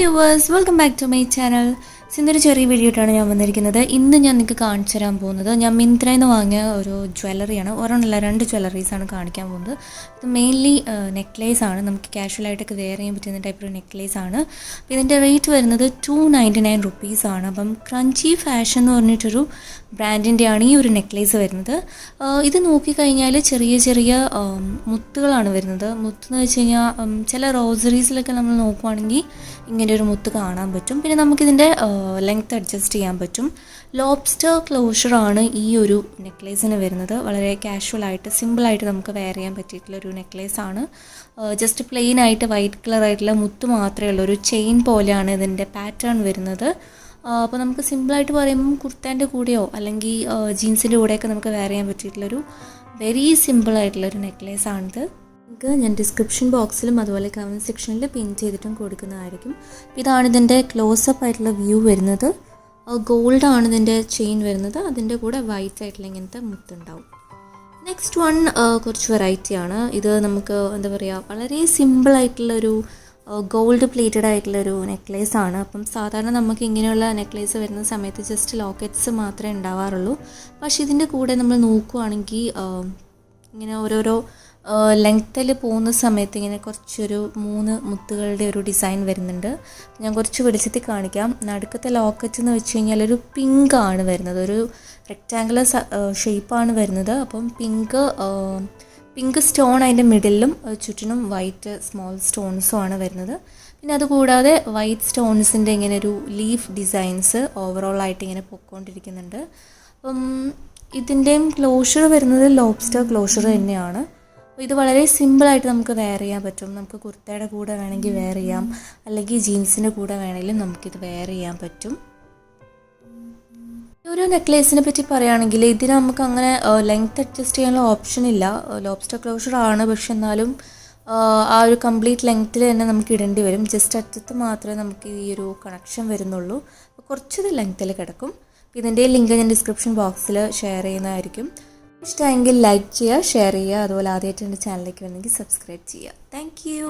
viewers, welcome back to my channel. സിന്ദൊരു ചെറിയ video ആയിട്ടാണ് ഞാൻ വന്നിരിക്കുന്നത്. ഇന്ന് ഞാൻ നിങ്ങൾക്ക് കാണിച്ചു തരാൻ പോകുന്നത് ഞാൻ മിന്ത്രയിൽ നിന്ന് വാങ്ങിയ ഒരു ജ്വല്ലറിയാണ്. ഒരെണ്ണമല്ല, 2 ജ്വല്ലറീസാണ് കാണിക്കാൻ പോകുന്നത്. ഇത് മെയിൻലി നെക്ലേസ് ആണ്. നമുക്ക് കാഷ്വലായിട്ടൊക്കെ വെയർ ചെയ്യാൻ പറ്റുന്ന ടൈപ്പ് ഒരു നെക്ലേസ് ആണ്. അപ്പോൾ ഇതിൻ്റെ റേറ്റ് വരുന്നത് 299 റുപ്പീസാണ്. അപ്പം ക്രഞ്ചി ഫാഷൻ എന്ന് പറഞ്ഞിട്ടൊരു ബ്രാൻഡിൻ്റെയാണ് ഈ ഒരു നെക്ലേസ് വരുന്നത്. ഇത് നോക്കിക്കഴിഞ്ഞാൽ ചെറിയ ചെറിയ മുത്തുകളാണ് വരുന്നത്. മുത്തെന്ന് വെച്ച് കഴിഞ്ഞാൽ ചില റോസറീസിലൊക്കെ നമ്മൾ നോക്കുവാണെങ്കിൽ ഇങ്ങനെ ഒരു മുത്ത് കാണാൻ പറ്റും. പിന്നെ നമുക്കിതിൻ്റെ ലെങ്ത് അഡ്ജസ്റ്റ് ചെയ്യാൻ പറ്റും. ലോബ്സ്റ്റർ ക്ലോഷറാണ് ഈ ഒരു നെക്ലേസിന് വരുന്നത്. വളരെ കാഷ്വലായിട്ട് സിമ്പിളായിട്ട് നമുക്ക് വെയർ ചെയ്യാൻ പറ്റിയിട്ടുള്ളൊരു നെക്ലേസാണ്. ജസ്റ്റ് പ്ലെയിൻ ആയിട്ട് വൈറ്റ് കളറായിട്ടുള്ള മുത്ത് മാത്രമേ ഉള്ളൂ. ഒരു ചെയിൻ പോലെയാണ് ഇതിൻ്റെ പാറ്റേൺ വരുന്നത്. അപ്പോൾ നമുക്ക് സിമ്പിളായിട്ട് പറയുമ്പം കുർത്തേൻ്റെ കൂടെയോ അല്ലെങ്കിൽ ജീൻസിൻ്റെ കൂടെയൊക്കെ നമുക്ക് വെയർ ചെയ്യാൻ പറ്റിയിട്ടുള്ളൊരു വെരി സിമ്പിളായിട്ടുള്ളൊരു നെക്ലേസാണിത്. നിങ്ങൾക്ക് ഞാൻ ഡിസ്ക്രിപ്ഷൻ ബോക്സിലും അതുപോലെ കമൻറ്റ് സെക്ഷനിൽ പിൻ ചെയ്തിട്ടും കൊടുക്കുന്നതായിരിക്കും. ഇതാണ് ഇതിൻ്റെ ക്ലോസപ്പ് ആയിട്ടുള്ള വ്യൂ വരുന്നത്. ഗോൾഡാണ് ഇതിൻ്റെ ചെയിൻ വരുന്നത്. അതിൻ്റെ കൂടെ വൈറ്റ് ആയിട്ടുള്ള ഇങ്ങനത്തെ മുത്തുണ്ടാവും. നെക്സ്റ്റ് വൺ കുറച്ച് വെറൈറ്റിയാണ്. ഇത് നമുക്ക് എന്താ പറയുക, വളരെ സിമ്പിളായിട്ടുള്ളൊരു ഗോൾഡ് പ്ലേറ്റഡ് ആയിട്ടുള്ളൊരു നെക്ലേസ് ആണ്. അപ്പം സാധാരണ നമുക്ക് ഇങ്ങനെയുള്ള നെക്ലേസ് വരുന്ന സമയത്ത് ജസ്റ്റ് ലോക്കറ്റ്സ് മാത്രമേ ഉണ്ടാവാറുള്ളൂ. പക്ഷേ ഇതിൻ്റെ കൂടെ നമ്മൾ നോക്കുകയാണെങ്കിൽ ഇങ്ങനെ ഓരോരോ ലെങ്ത്തിൽ പോകുന്ന സമയത്ത് ഇങ്ങനെ കുറച്ചൊരു 3 മുത്തുകളുടെ ഒരു ഡിസൈൻ വരുന്നുണ്ട്. ഞാൻ കുറച്ച് വെളിച്ചത്തിൽ കാണിക്കാം. നടുക്കത്തെ ലോക്കറ്റ് എന്ന് വെച്ച് കഴിഞ്ഞാൽ ഒരു പിങ്ക് ആണ് വരുന്നത്. ഒരു റെക്റ്റാങ്കുലർ ഷേപ്പാണ് വരുന്നത്. അപ്പം പിങ്ക് സ്റ്റോൺ അതിൻ്റെ മിഡിലും ചുറ്റിനും വൈറ്റ് സ്മോൾ സ്റ്റോൺസും ആണ് വരുന്നത്. പിന്നെ അതുകൂടാതെ വൈറ്റ് സ്റ്റോൺസിൻ്റെ ഇങ്ങനെ ഒരു ലീഫ് ഡിസൈൻസ് ഓവറോളായിട്ട് ഇങ്ങനെ പൊയ്ക്കൊണ്ടിരിക്കുന്നുണ്ട്. അപ്പം ഇതിൻ്റെയും ക്ലോഷർ വരുന്നത് ലോബ്സ്റ്റർ ക്ലോഷർ തന്നെയാണ്. ഇത് വളരെ സിമ്പിളായിട്ട് നമുക്ക് വെയർ ചെയ്യാൻ പറ്റും. നമുക്ക് കുർത്തയുടെ കൂടെ വേണമെങ്കിൽ വെയർ ചെയ്യാം, അല്ലെങ്കിൽ ജീൻസിൻ്റെ കൂടെ വേണമെങ്കിലും നമുക്കിത് വെയർ ചെയ്യാൻ പറ്റും. ഒരു നെക്ലേസിനെ പറ്റി പറയുകയാണെങ്കിൽ ഇതിന് നമുക്ക് അങ്ങനെ ലെങ്ത് അഡ്ജസ്റ്റ് ചെയ്യാനുള്ള ഓപ്ഷൻ ഇല്ല. ലോബ്സ്റ്റർ ക്ലോഷർ ആണ്, പക്ഷെ എന്നാലും ആ ഒരു കംപ്ലീറ്റ് ലെങ്ത്തിൽ തന്നെ നമുക്ക് ഇടേണ്ടി വരും. ജസ്റ്റ് അറ്റത്ത് മാത്രമേ നമുക്ക് ഈ ഒരു കണക്ഷൻ വരുന്നുള്ളൂ. അപ്പോൾ കുറച്ചത് ലെങ്ത്തിൽ കിടക്കും. ഇതിൻ്റെ ലിങ്ക് ഞാൻ ഡിസ്ക്രിപ്ഷൻ ബോക്സിൽ ഷെയർ ചെയ്യുന്നതായിരിക്കും. ഇഷ്ടമെങ്കിൽ ലൈക്ക് ചെയ്യുക, ഷെയർ ചെയ്യുക. അതുപോലെ ആദ്യമായിട്ട് എൻ്റെ ചാനലിലേക്ക് വന്നെങ്കിൽ സബ്സ്ക്രൈബ് ചെയ്യുക. Thank you.